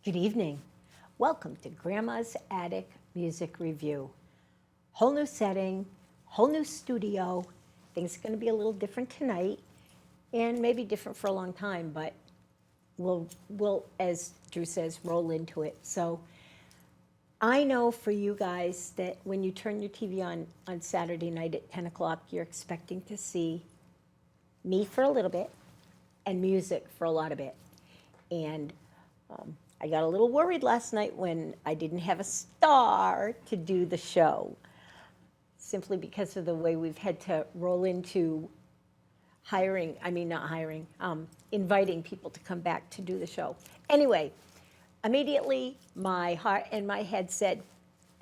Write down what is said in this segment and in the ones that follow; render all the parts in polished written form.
Good evening. Welcome to Grandma's Attic Music Review. Whole new setting, whole new studio. Things are going to be a little different tonight and maybe different for a long time, but we'll, as Drew says, roll into it. So I know for you guys that when you turn your TV on Saturday night at 10 o'clock, you're expecting to see me for a little bit and music for a lot of it. And I got a little worried last night when I didn't have a star to do the show, simply because of the way we've had to roll into inviting people to come back to do the show. Anyway, immediately my heart and my head said,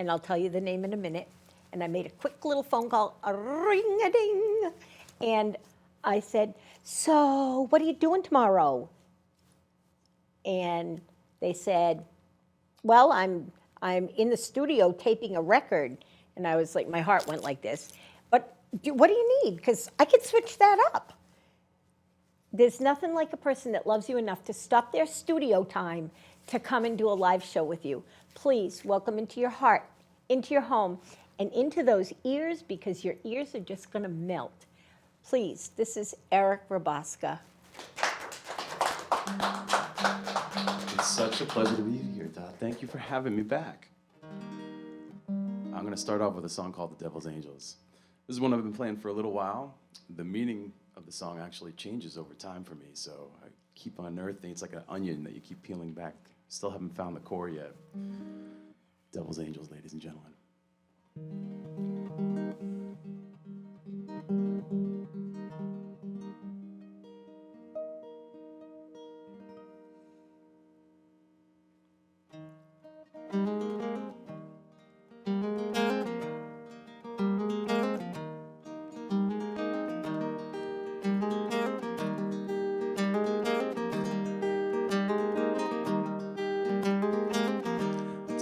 and I'll tell you the name in a minute, and I made a quick little phone call, a ring-a-ding, and I said, so what are you doing tomorrow? And they said, well, I'm in the studio taping a record. And I was like, my heart went like this. But what do you need? Because I could switch that up. There's nothing like a person that loves you enough to stop their studio time to come and do a live show with you. Please welcome into your heart, into your home, and into those ears, because your ears are just going to melt. Please, this is Erik Rebasca. It's such a pleasure to be here, Dot. Thank you for having me back. I'm going to start off with a song called The Devil's Angels. This is one I've been playing for a little while. The meaning of the song actually changes over time for me, so I keep unearthing. It's like an onion that you keep peeling back. Still haven't found the core yet. Devil's Angels, ladies and gentlemen.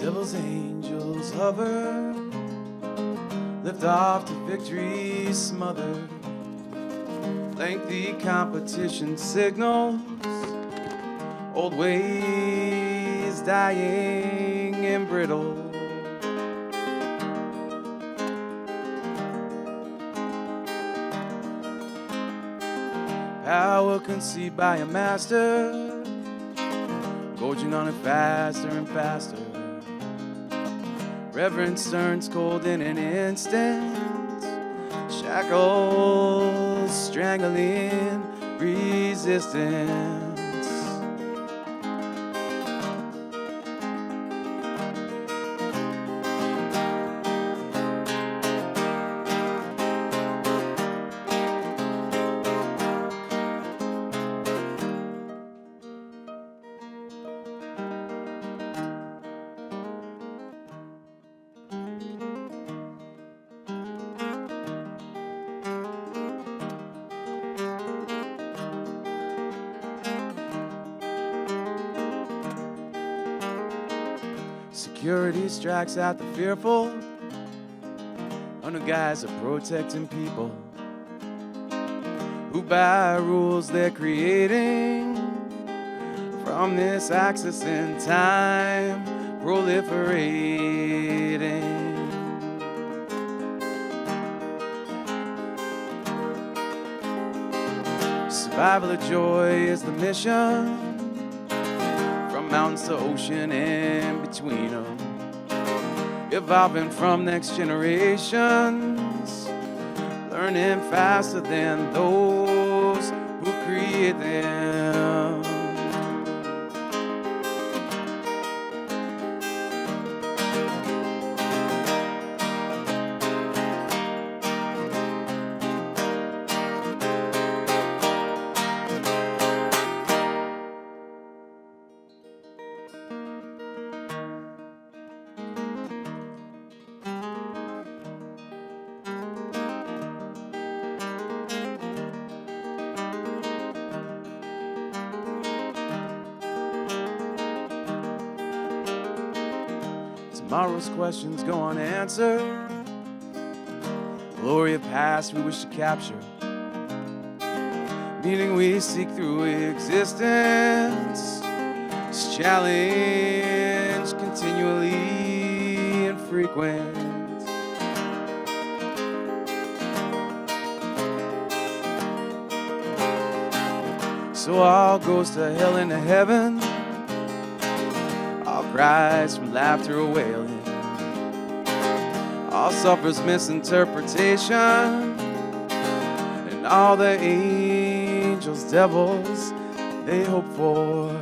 Devil's angels hover, lift off to victory smothered. Lengthy competition signals, old ways dying and brittle. Power conceived by a master, gorging on it faster and faster. Reverence turns cold in an instant, shackles strangling resistance. Security strikes out the fearful under guise of protecting people who by rules they're creating from this axis in time proliferating. Survival of joy is the mission, from mountains to ocean and between them. evolving from next generations, learning faster than those who create them. Tomorrow's questions go unanswered. Glory of past we wish to capture. Meaning we seek through existence. This challenge continually infrequent. So all goes to hell and to heaven. All cries from laughter or wailing. All suffers misinterpretation. And all the angels, devils, they hope for.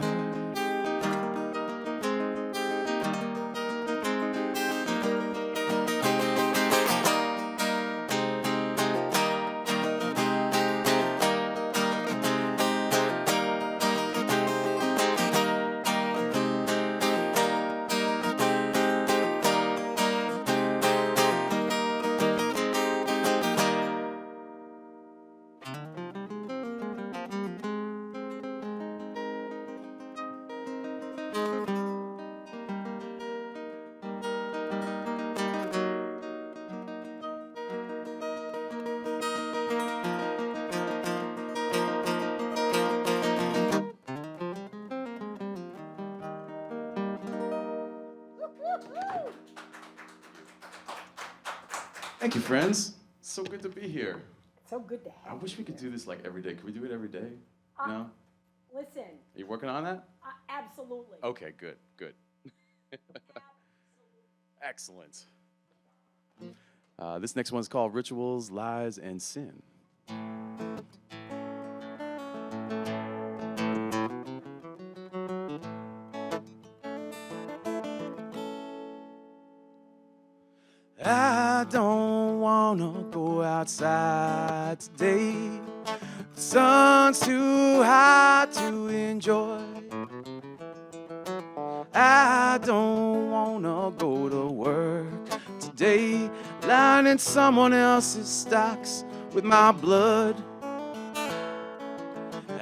Thank you, friends. So good to be here. So good to have I wish we could you. do this like every day. Could we do it every day? Uh, No? Listen, Are you working on that? absolutely. Okay, good, good. Excellent. This next one's called Rituals, Lies, and Sin. I don't wanna go outside today. The sun's too hot to enjoy. I don't wanna go to work today, lining someone else's stocks with my blood.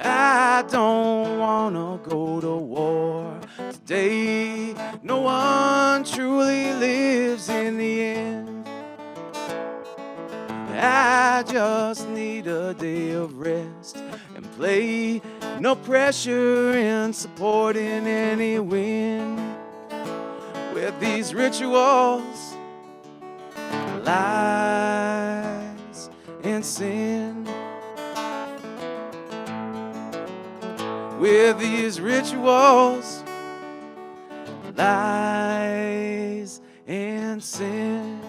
I don't wanna go to war today. No one truly lives in the end. I just need a day of rest and play. No pressure in supporting any win. With these rituals, lies, and sin. With these rituals, lies, and sin.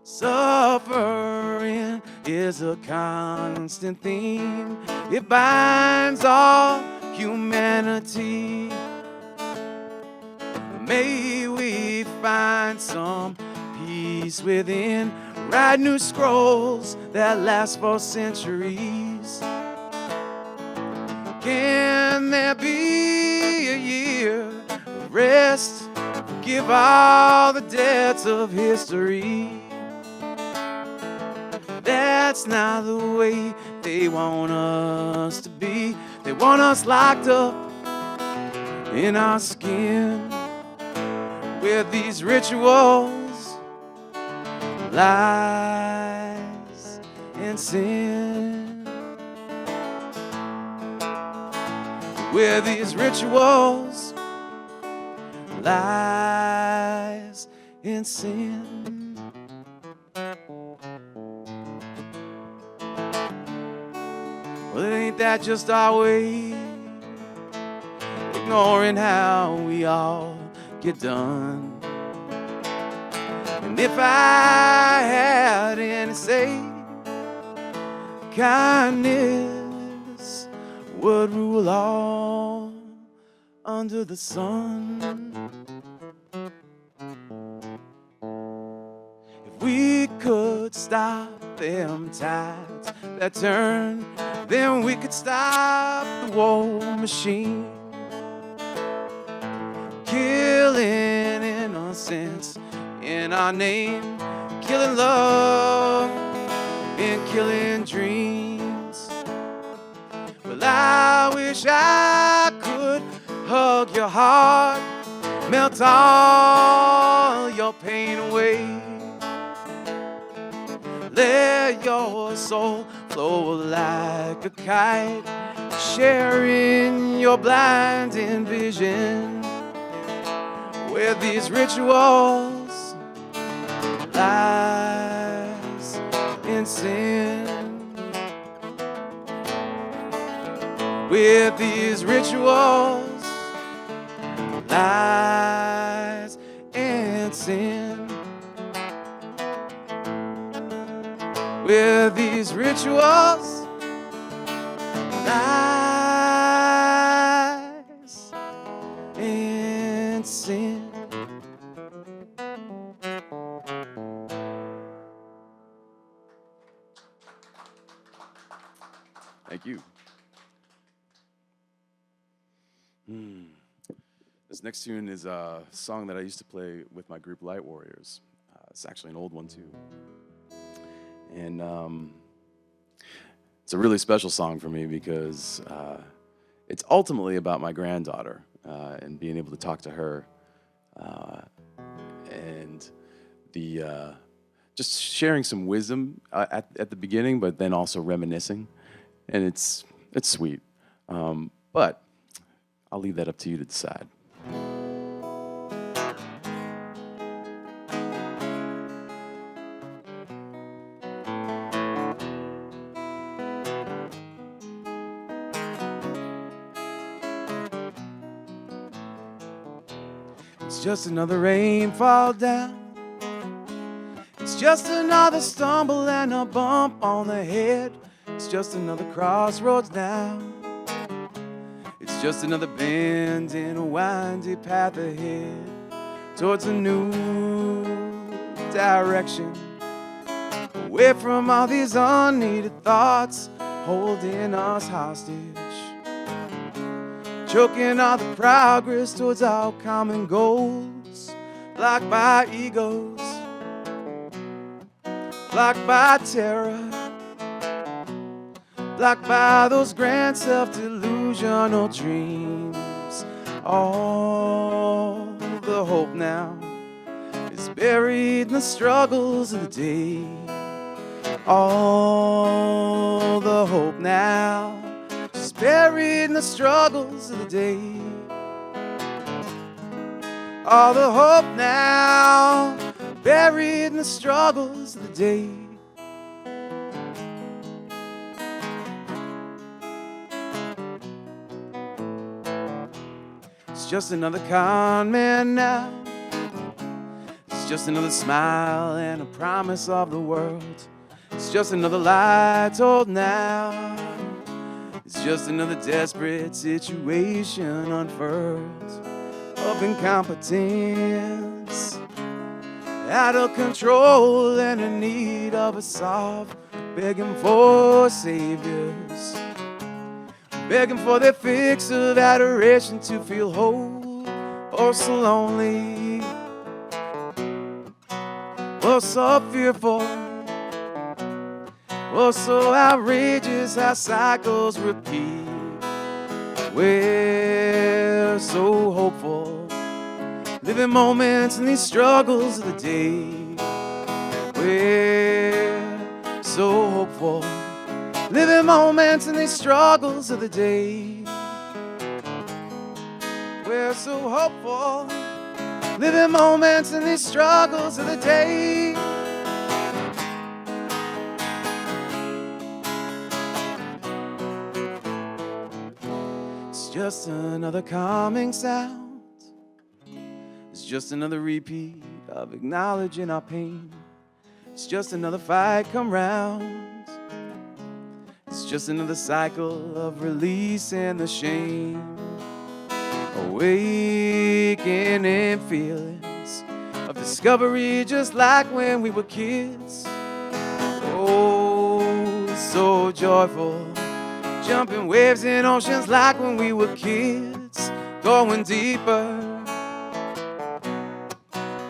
Suffering is a constant theme. It binds all humanity. May we find some peace within. Write new scrolls that last for centuries. Can there be a year of rest? Forgive all the debts of history. That's not the way they want us to be. They want us locked up in our skin with these rituals, lies, and sin. With these rituals, lies, and sin. Well, ain't that just our way? They ignoring how we all get done. And if I had any say, kindness would rule all under the sun. If we could stop them tides that turn, then we could stop the war machine, killing innocence in our name, killing love and killing dreams. Well, I wish I could hug your heart, melt all your pain away, let your soul flow like a kite, sharing your blinding vision. With these rituals lies in sin. With these rituals lies in sin. With these rituals lies in sin. Thank you. This next tune is a song that I used to play with my group Light Warriors. It's actually an old one too. And it's a really special song for me because it's ultimately about my granddaughter and being able to talk to her and the just sharing some wisdom at the beginning, but then also reminiscing. And it's sweet. But I'll leave that up to you to decide. It's just another rainfall down. It's just another stumble and a bump on the head. It's just another crossroads now. It's just another bend in a windy path ahead towards a new direction. Away from all these unneeded thoughts holding us hostage, choking all the progress towards our common goals, blocked by egos, blocked by terror, blocked by those grand self-delusional dreams. All the hope now is buried in the struggles of the day. All the hope now is buried in the struggles of the day. All the hope now buried in the struggles of the day. It's just another con man now. It's just another smile and a promise of the world. It's just another lie told now. It's just another desperate situation unfurled of incompetence, out of control and in need of a solve, begging for saviors, begging for their fix of adoration to feel whole, or so lonely, or so fearful, or so outrageous how cycles repeat. We're so hopeful, living moments in these struggles of the day. We're so hopeful, living moments in these struggles of the day. We're so hopeful, living moments in these struggles of the day. It's It's just another calming sound. It's just another repeat of acknowledging our pain. It's just another fight come round. It's just another cycle of releasing the shame. Awakening feelings of discovery just like when we were kids. Oh, so joyful. Jumping waves in oceans like when we were kids. Going deeper.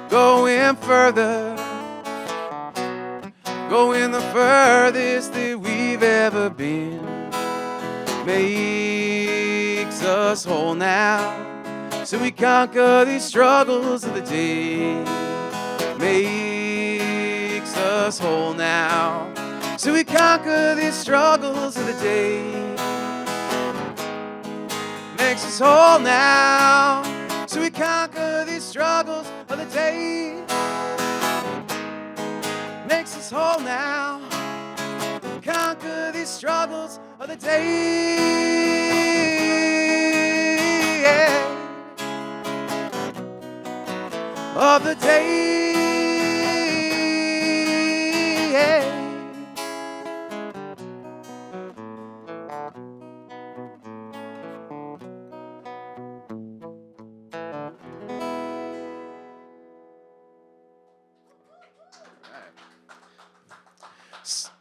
Going further. Going the furthest that we've ever been. Makes us whole now. So we conquer these struggles of the day. Makes us whole now. So we conquer these struggles of the day. Makes us whole now. So we conquer these struggles of the day. Makes us whole now. Conquer these struggles of the day. Yeah. Of the day. Yeah.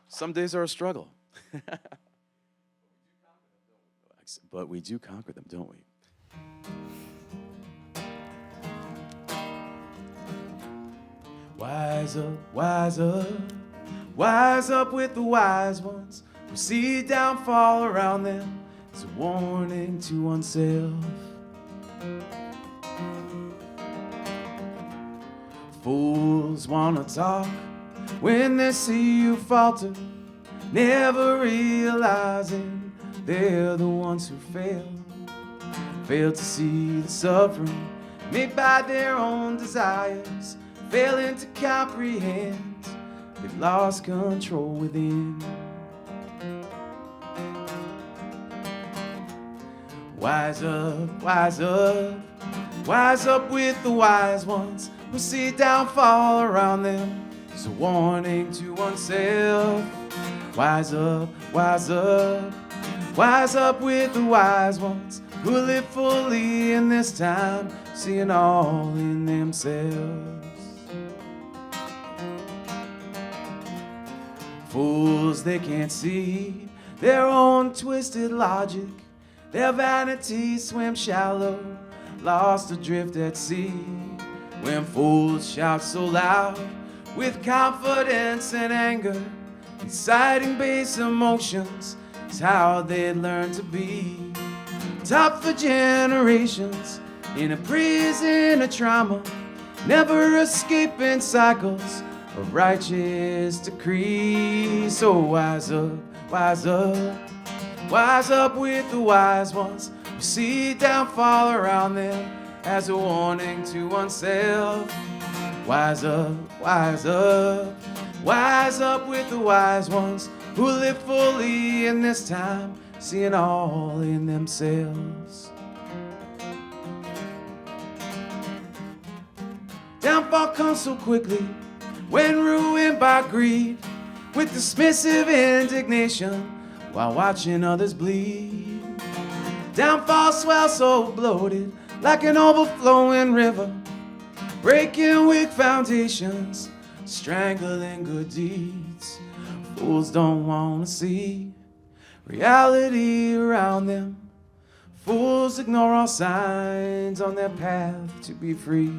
Some days are a struggle. But we do conquer them, don't we? Wise up, wise up, wise up with the wise ones who see downfall around them as a warning to oneself. Fools wanna talk when they see you falter, never realizing they're the ones who fail to see the suffering made by their own desires, failing to comprehend they've lost control within. Wise up, wise up, wise up with the wise ones who see downfall around them. It's a warning to oneself. Wise up, wise up, wise up with the wise ones who live fully in this time, seeing all in themselves. Fools, they can't see their own twisted logic. Their vanity swims shallow, lost adrift at sea. When fools shout so loud with confidence and anger, inciting base emotions is how they learn to be. Top for generations in a prison of trauma, never escaping cycles of righteous decree. So wise up, wise up, wise up with the wise ones who see downfall around them as a warning to oneself. Wise up, wise up, wise up with the wise ones who live fully in this time, seeing all in themselves. Downfall comes so quickly when ruined by greed, with dismissive indignation while watching others bleed. Downfall swells so bloated like an overflowing river, breaking weak foundations, strangling good deeds. Fools don't want to see reality around them. Fools ignore all signs on their path to be free.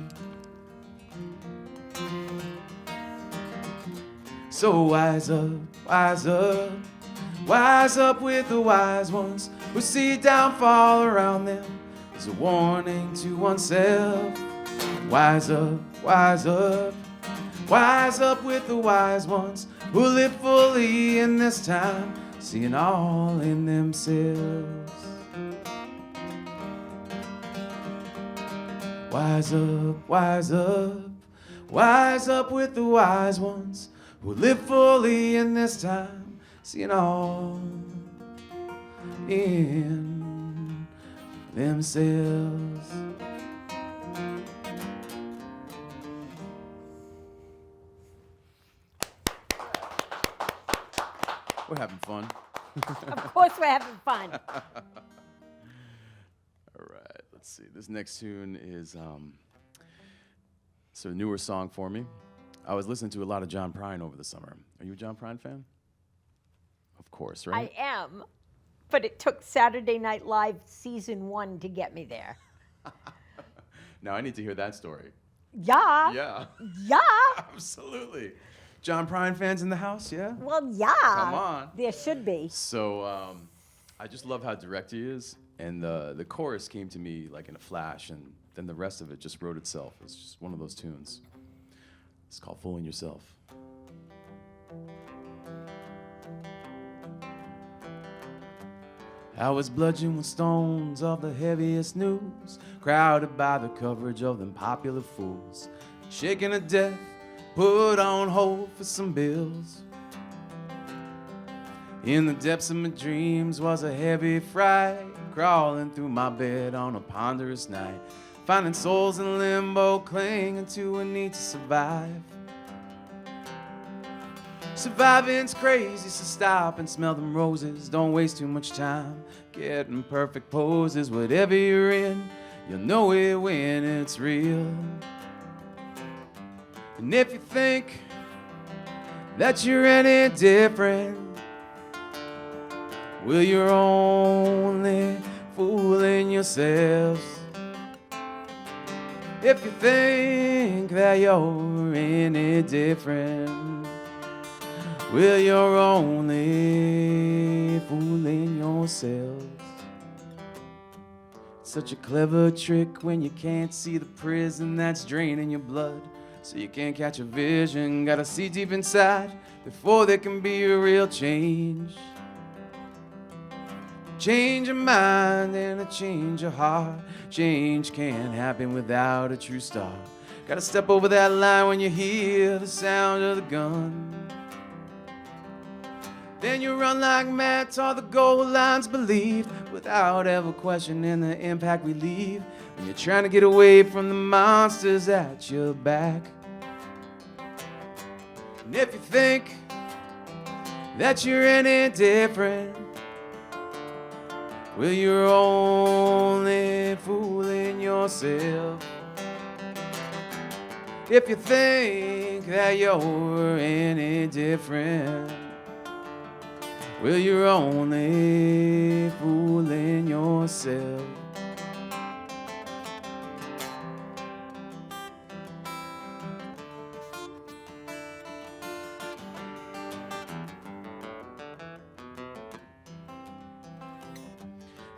So wise up, wise up, wise up with the wise ones who see downfall around them as a warning to oneself. Wise up, wise up, wise up with the wise ones who live fully in this time, seeing all in themselves. Wise up, wise up, wise up with the wise ones who live fully in this time, seeing all in themselves. We're having fun. Of course we're having fun. All right, let's see. This next tune is it's a newer song for me. I was listening to a lot of John Prine over the summer. Are you a John Prine fan? Of course, right? I am, but it took Saturday Night Live season 1 to get me there. Now I need to hear that story. Yeah. Yeah, Yeah. absolutely. John Prine fans in the house, yeah? Well, yeah. Come on. There should be. So I just love how direct he is, and the chorus came to me like in a flash, and then the rest of it just wrote itself. It's just one of those tunes. It's called Fooling Yourself. I was bludgeoned with stones of the heaviest news, crowded by the coverage of them popular fools, shaken to death, put on hold for some bills. In the depths of my dreams was a heavy fright, crawling through my bed on a ponderous night, finding souls in limbo, clinging to a need to survive. Surviving's crazy, so stop and smell them roses. Don't waste too much time getting perfect poses. Whatever you're in, you'll know it when it's real. And if you think that you're any different, well, you're only fooling yourselves. If you think that you're any different, well, you're only fooling yourselves. It's such a clever trick when you can't see the prison that's draining your blood, so you can't catch a vision. Gotta see deep inside before there can be a real change. Change your mind and a change your heart. Change can't happen without a true start. Gotta step over that line when you hear the sound of the gun. Then you run like mad till the goal line's believed, without ever questioning the impact we leave when you're trying to get away from the monsters at your back. And if you think that you're any different, well, you're only fooling yourself. If you think that you're any different, well, you're only fooling yourself.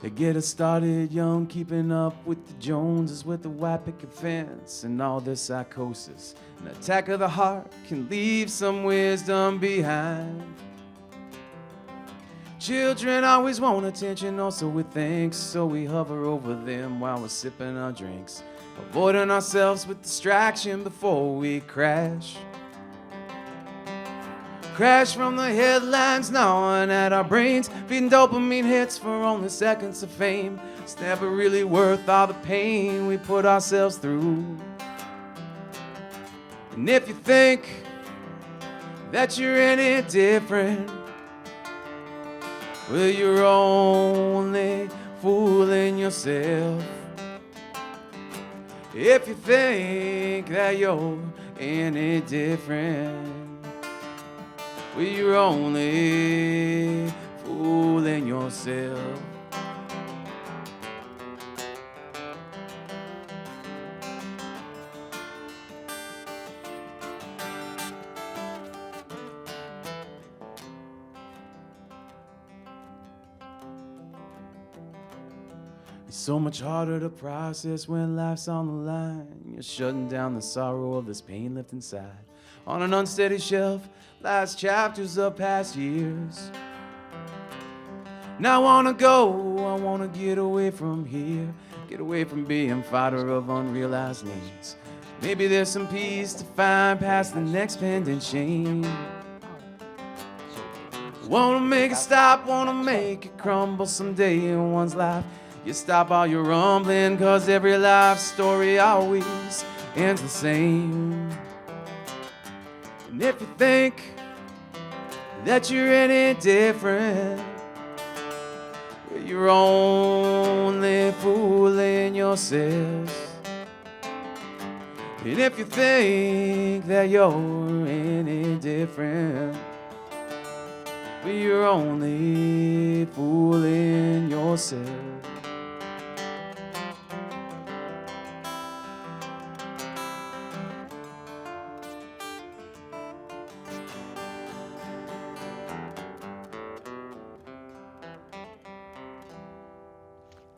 They get us started young, keeping up with the Joneses, with the white picket fence and all their psychosis. An attack of the heart can leave some wisdom behind. Children always want attention, also we think, so we hover over them while we're sipping our drinks, avoiding ourselves with distraction before we crash. Crash from the headlines, gnawing at our brains, feeding dopamine hits for only seconds of fame. It's never really worth all the pain we put ourselves through. And if you think that you're any different, well, you're only fooling yourself. If you think that you're any different, well, you're only fooling yourself. It's so much harder to process when life's on the line. You're shutting down the sorrow of this pain left inside. On an unsteady shelf, last chapters of past years. Now I wanna go, I wanna get away from here. Get away from being fighter of unrealized needs. Maybe there's some peace to find past the next pending shame. Wanna make it stop, wanna make it crumble someday in one's life. You stop all your rumbling, 'cause every life story always ends the same. And if you think that you're any different, you're only fooling yourself. And if you think that you're any different, you're only fooling yourself.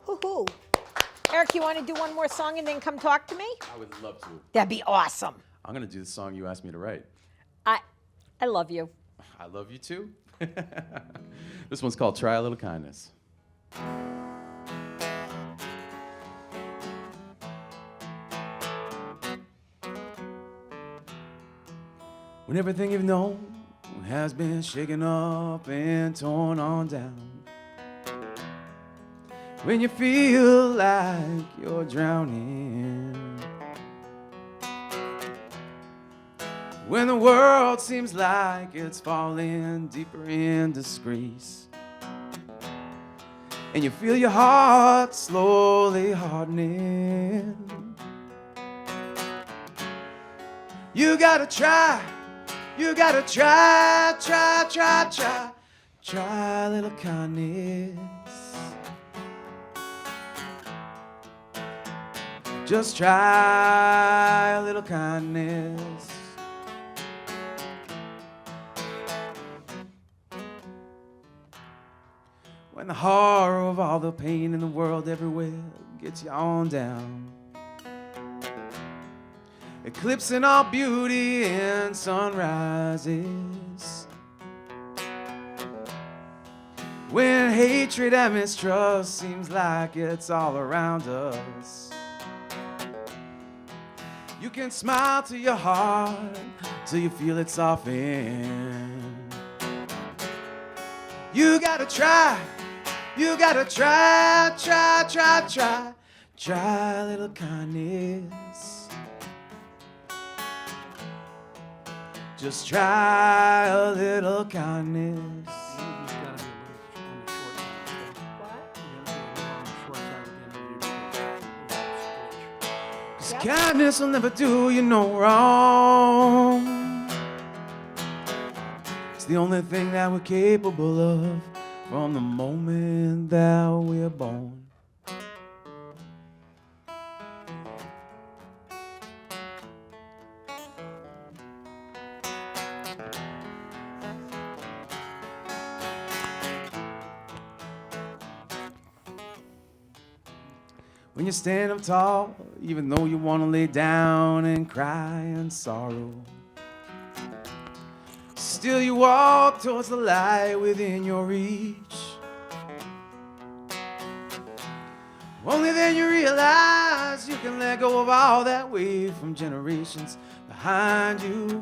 Hoo-hoo. Eric, you want to do one more song and then come talk to me? I would love to. That'd be awesome. I'm gonna do the song you asked me to write. I love you. I love you too. This one's called Try a Little Kindness. When everything you've known has been shaken up and torn on down, when you feel like you're drowning, when the world seems like it's falling deeper in disgrace, and you feel your heart slowly hardening, you gotta try a little kindness. Just try a little kindness. When the horror of all the pain in the world everywhere gets you on down, eclipsing all beauty in sunrises, when hatred and mistrust seems like it's all around us, you can smile to your heart till you feel it soften. You gotta try a little kindness. Just try a little kindness. Kindness will never do you no wrong. It's the only thing that we're capable of from the moment that we're born. When you stand up tall, even though you want to lay down and cry in sorrow, still you walk towards the light within your reach. Only then you realize you can let go of all that weight from generations behind you.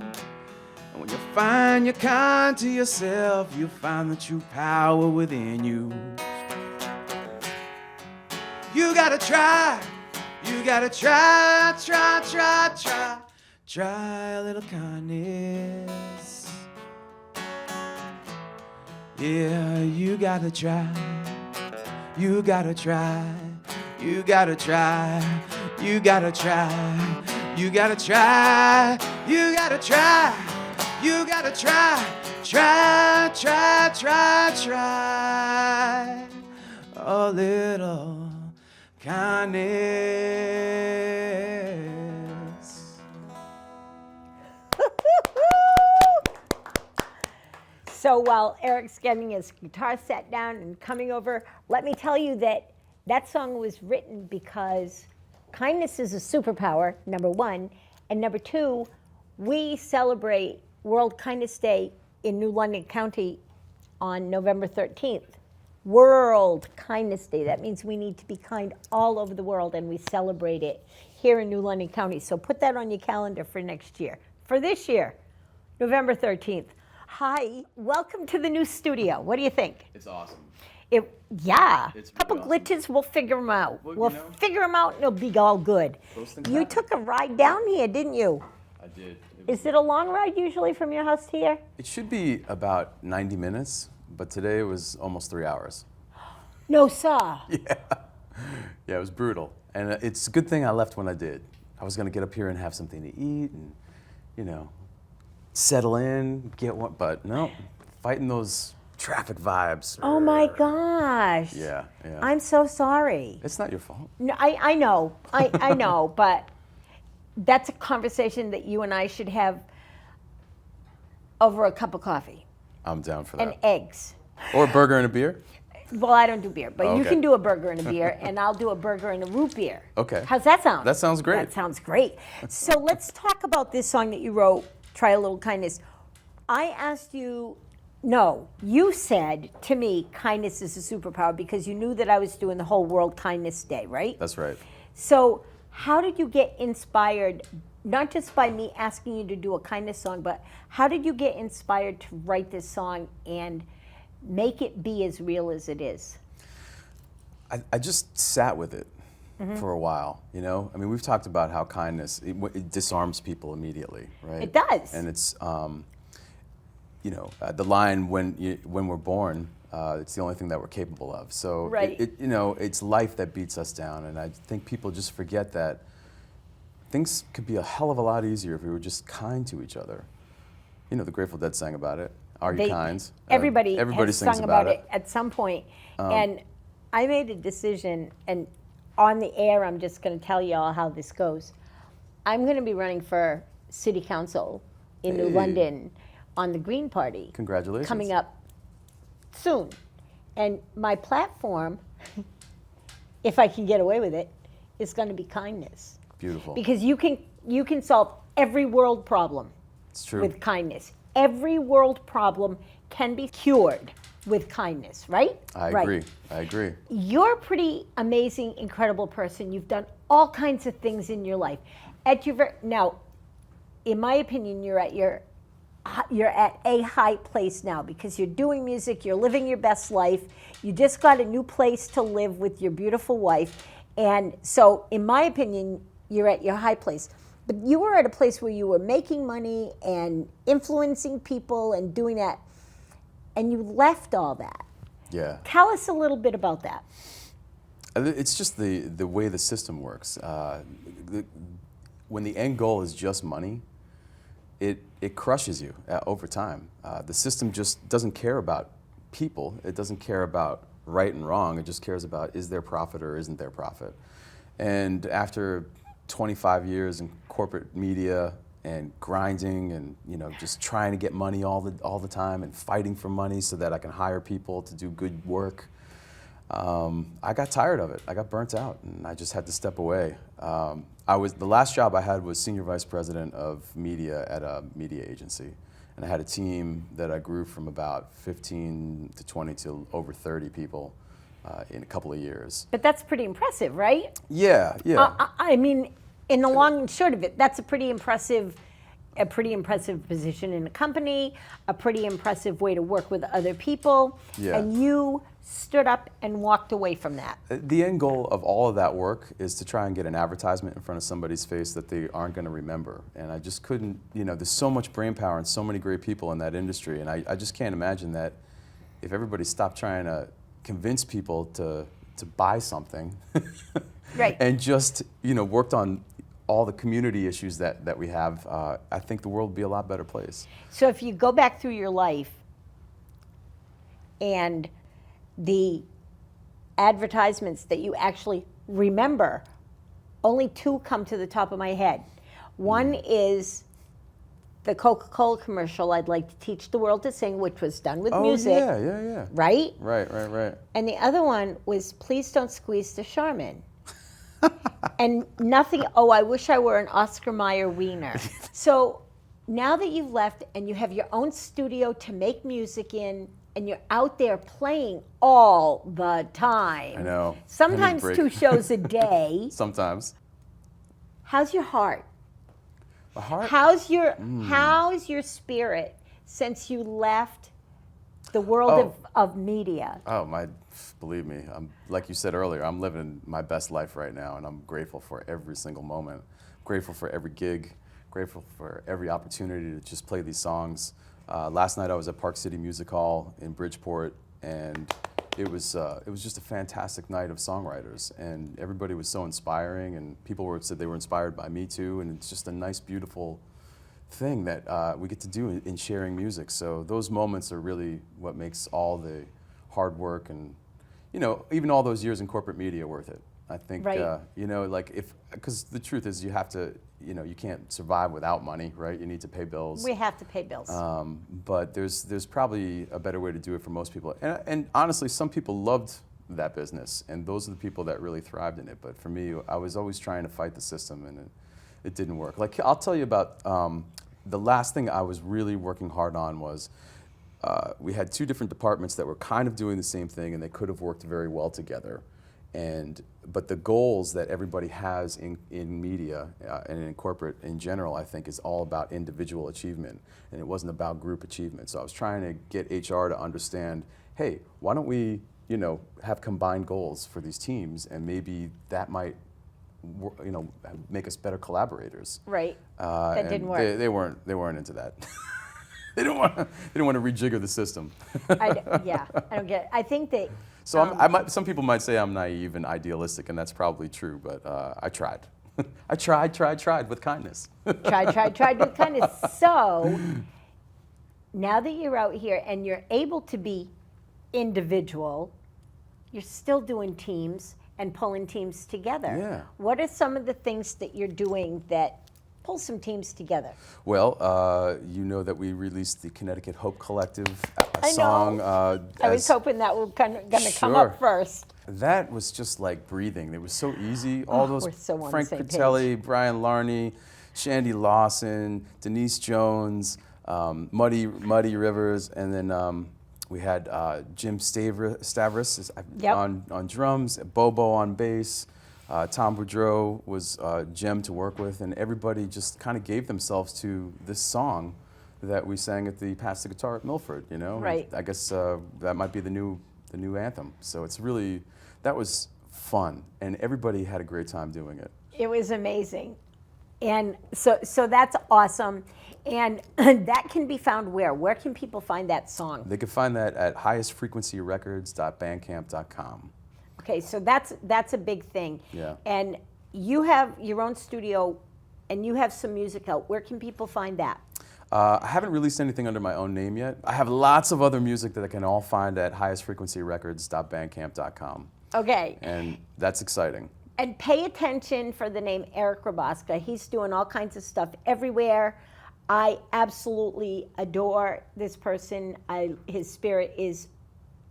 And when you find you're kind to yourself, you find the true power within you. You gotta try a little kindness. Yeah, you gotta try a little kindness. So while Eric's getting his guitar set down and coming over, let me tell you that that song was written because kindness is a superpower, number one, and number two, we celebrate World Kindness Day in New London County on November 13th. World Kindness Day. That means we need to be kind all over the world, and we celebrate it here in New London County. So put that on your calendar for next year. For this year, November 13th. Hi, welcome to the new studio. What do you think? It's awesome. Yeah, It's a couple really glitches, we'll figure them out. Well, We'll you know. figure them out and it'll be all good. Those things You happen. took a ride down here, didn't you? I did. Is it a long ride usually from your house to here? It should be about 90 minutes, but today it was almost 3 hours. No, sir. Yeah, it was brutal. And it's a good thing I left when I did. I was going to get up here and have something to eat and, you know, settle in, get one, but no, fighting those traffic vibes. Oh my gosh. Yeah, yeah. I'm so sorry. It's not your fault. No, I know, I know, but that's a conversation that you and I should have over a cup of coffee I'm down for that. and eggs. Or a burger and a beer? Well, I don't do beer, but you Okay. can do a burger and a beer, and I'll do a burger and a root beer. Okay. How's that sound? That sounds great. That sounds great. So let's talk about this song that you wrote, Try a Little Kindness. I asked you, no, you said to me, kindness is a superpower because you knew that I was doing the whole World Kindness Day, right? That's right. So how did you get inspired, not just by me asking you to do a kindness song, but how did you get inspired to write this song and make it be as real as it is? I just sat with it for a while, you know? I mean, we've talked about how kindness, it disarms people immediately, right? It does. And it's, you know, the line, when we're born, it's the only thing that we're capable of. So, Right. you know, it's life that beats us down. And I think people just forget that things could be a hell of a lot easier if we were just kind to each other. You know, the Grateful Dead sang about it. Are you kind? Everybody has sings sung about it at some point. And I made a decision, and on the air, I'm just going to tell you all how this goes. I'm going to be running for city council in New Hey. London on the Green Party. Congratulations. Coming up soon. And my platform, if I can get away with it, is going to be kindness. Beautiful. Because you can solve every world problem It's true. with kindness. Every world problem can be cured with kindness, right? I Right. agree. I agree. You're a pretty amazing, incredible person. You've done all kinds of things in your life. Now, in my opinion, you're at a high place now because you're doing music, you're living your best life. You just got a new place to live with your beautiful wife. And so, in my opinion, you're at your high place. But you were at a place where you were making money and influencing people and doing that, and you left all that. Yeah. Tell us a little bit about that. It's just the way the system works. When the end goal is just money, it crushes you over time. The system just doesn't care about people. It doesn't care about right and wrong. It just cares about, is there profit or isn't there profit? And after 25 years in corporate media and grinding and, you know, just trying to get money all the time and fighting for money so that I can hire people to do good work, I got tired of it. I got burnt out, and I just had to step away. The last job I had was senior vice president of media at a media agency, and I had a team that I grew from about 15 to 20 to over 30 people in a couple of years. But that's pretty impressive, right? Yeah, yeah. I mean, in the long and short of it, that's a pretty impressive position in a company, a pretty impressive way to work with other people. Yeah. And you stood up and walked away from that. The end goal of all of that work is to try and get an advertisement in front of somebody's face that they aren't going to remember. And I just couldn't, you know, there's so much brain power and so many great people in that industry. And I just can't imagine that if everybody stopped trying to convince people to buy something Right. and just, you know, worked on all the community issues that we have, I think the world would be a lot better place. So if you go back through your life and the advertisements that you actually remember, only two come to the top of my head. One is the Coca-Cola commercial, I'd like to teach the world to sing, which was done with music. Oh, yeah. Right? Right. And the other one was Please Don't Squeeze the Charmin. And nothing, I wish I were an Oscar Mayer wiener. So now that you've left and you have your own studio to make music in, and you're out there playing all the time. I know. Sometimes I need a 2 break. shows a day. Sometimes. How's your heart? My heart? How's your spirit since you left the world Oh. of media? Oh, believe me, like you said earlier, I'm living my best life right now, and I'm grateful for every single moment. Grateful for every gig, grateful for every opportunity to just play these songs. Last night I was at Park City Music Hall in Bridgeport, and it was just a fantastic night of songwriters, and everybody was so inspiring, and people said they were inspired by me too, and it's just a nice, beautiful thing that we get to do in sharing music. So those moments are really what makes all the hard work and, even all those years in corporate media worth it. I think, Right. because the truth is you have to, you can't survive without money, right? You need to pay bills. We have to pay bills. But there's probably a better way to do it for most people. And honestly, some people loved that business, and those are the people that really thrived in it. But for me, I was always trying to fight the system, and it didn't work. Like, I'll tell you about the last thing I was really working hard on was we had two different departments that were kind of doing the same thing, and they could have worked very well together. But the goals that everybody has in media and in corporate in general, I think, is all about individual achievement, and it wasn't about group achievement. So I was trying to get HR to understand, hey, why don't we, have combined goals for these teams, and maybe that might, make us better collaborators. Right. That didn't work. They weren't into that. They didn't want to rejigger the system. I don't get it. I think that. So some people might say I'm naive and idealistic, and that's probably true, but I tried. I tried with kindness. Tried with kindness. So now that you're out here and you're able to be individual, you're still doing teams and pulling teams together. Yeah. What are some of the things that you're doing that pull some teams together? Well, you know that we released the Connecticut Hope Collective I song. know. I was hoping that was going to come Sure. up first. That was just like breathing. It was so easy. All those we're so on the Frank same Fratelli, Brian Larney, Shandy Lawson, Denise Jones, Muddy Rivers, and then we had Jim Stavris Yep. on drums, Bobo on bass. Tom Boudreau was a gem to work with, and everybody just kind of gave themselves to this song that we sang at the Pass the Guitar at Milford. Right. I guess that might be the new anthem. So that was fun, and everybody had a great time doing it. It was amazing. And so that's awesome. And that can be found where? Where can people find that song? They can find that at highestfrequencyrecords.bandcamp.com. Okay, so that's a big thing. Yeah. And you have your own studio, and you have some music out. Where can people find that? I haven't released anything under my own name yet. I have lots of other music that I can all find at highestfrequencyrecords.bandcamp.com. Okay. And that's exciting. And pay attention for the name Erik Rebasca. He's doing all kinds of stuff everywhere. I absolutely adore this person. His spirit is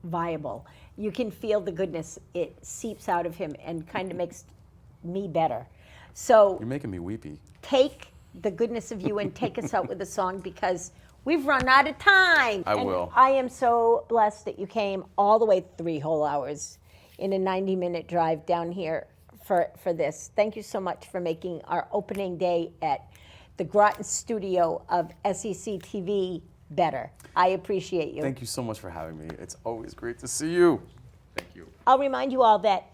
viable. You can feel the goodness. It seeps out of him and kind of makes me better. So You're making me weepy. take the goodness of you and take us out with a song, because we've run out of time. I will. I am so blessed that you came all the way 3 whole hours in a 90-minute drive down here for this. Thank you so much for making our opening day at the Groton studio of SEC TV better. I appreciate you. Thank you so much for having me. It's always great to see you. Thank you. I'll remind you all that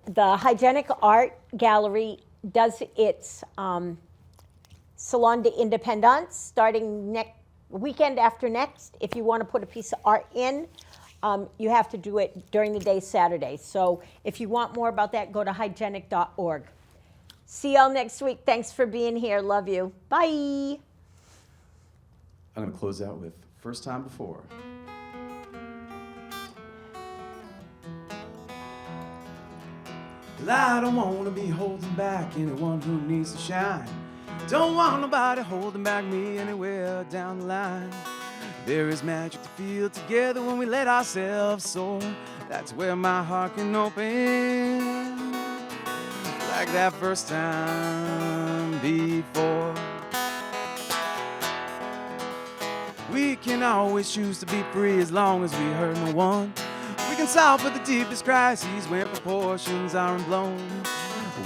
the Hygienic Art Gallery does its Salon de Independance starting weekend after next. If you want to put a piece of art in, you have to do it during the day Saturday. So if you want more about that, go to hygienic.org. See y'all next week. Thanks for being here. Love you. Bye. I'm going to close out with First Time Before. Well, I don't want to be holding back anyone who needs to shine. Don't want nobody holding back me anywhere down the line. There is magic to feel together when we let ourselves soar. That's where my heart can open, like that first time before. We can always choose to be free as long as we hurt no one. We can solve for the deepest crises when proportions aren't blown.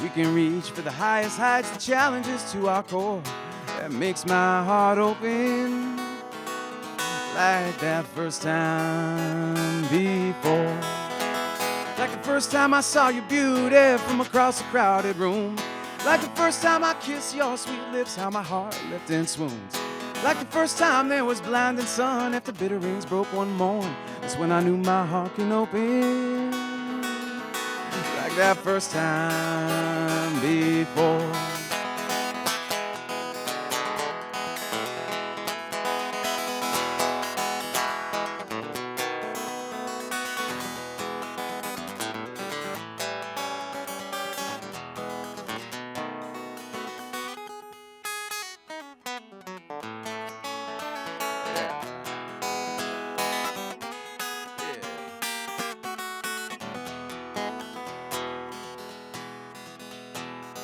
We can reach for the highest heights, the challenges to our core. That makes my heart open, like that first time before. Like the first time I saw your beauty from across a crowded room. Like the first time I kissed your sweet lips, how my heart leapt in swoons. Like the first time there was blinding sun after bitter rains broke one morn. That's when I knew my heart can open. Like that first time before.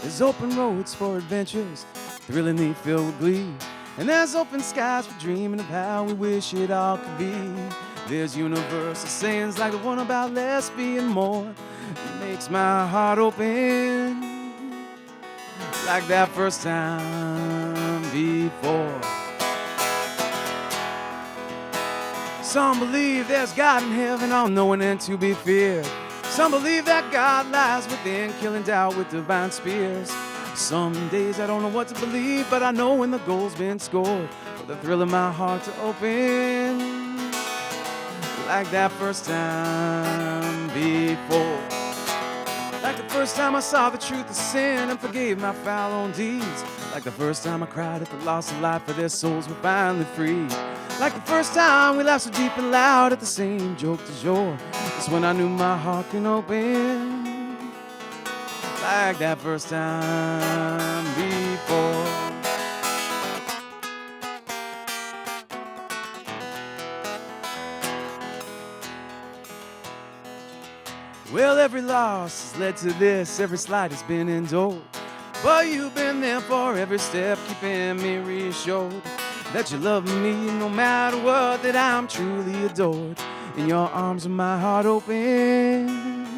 There's open roads for adventures, thrillingly filled with glee. And there's open skies for dreaming of how we wish it all could be. There's universal sayings like the one about less being more. It makes my heart open like that first time before. Some believe there's God in heaven, all knowing and to be feared. Some believe that God lies within, killing doubt with divine spears. Some days I don't know what to believe, but I know when the goal's been scored, for the thrill of my heart to open like that first time before. Like the first time I saw the truth of sin and forgave my foul own deeds. Like the first time I cried at the loss of life, for their souls were finally free. Like the first time we laughed so deep and loud at the same joke du jour. That's when I knew my heart can open like that first time before. Well, every loss has led to this, every slide has been endured. But you've been there for every step, keeping me reassured that you love me no matter what, that I'm truly adored. In your arms and my heart opens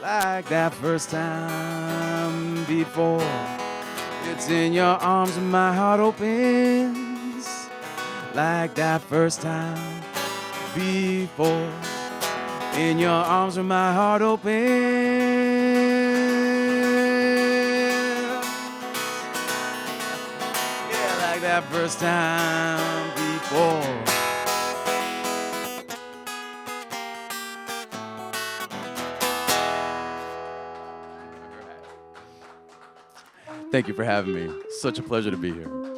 like that first time before. It's in your arms and my heart opens like that first time before. In your arms and my heart opens like that first time before. Thank you for having me. Such a pleasure to be here.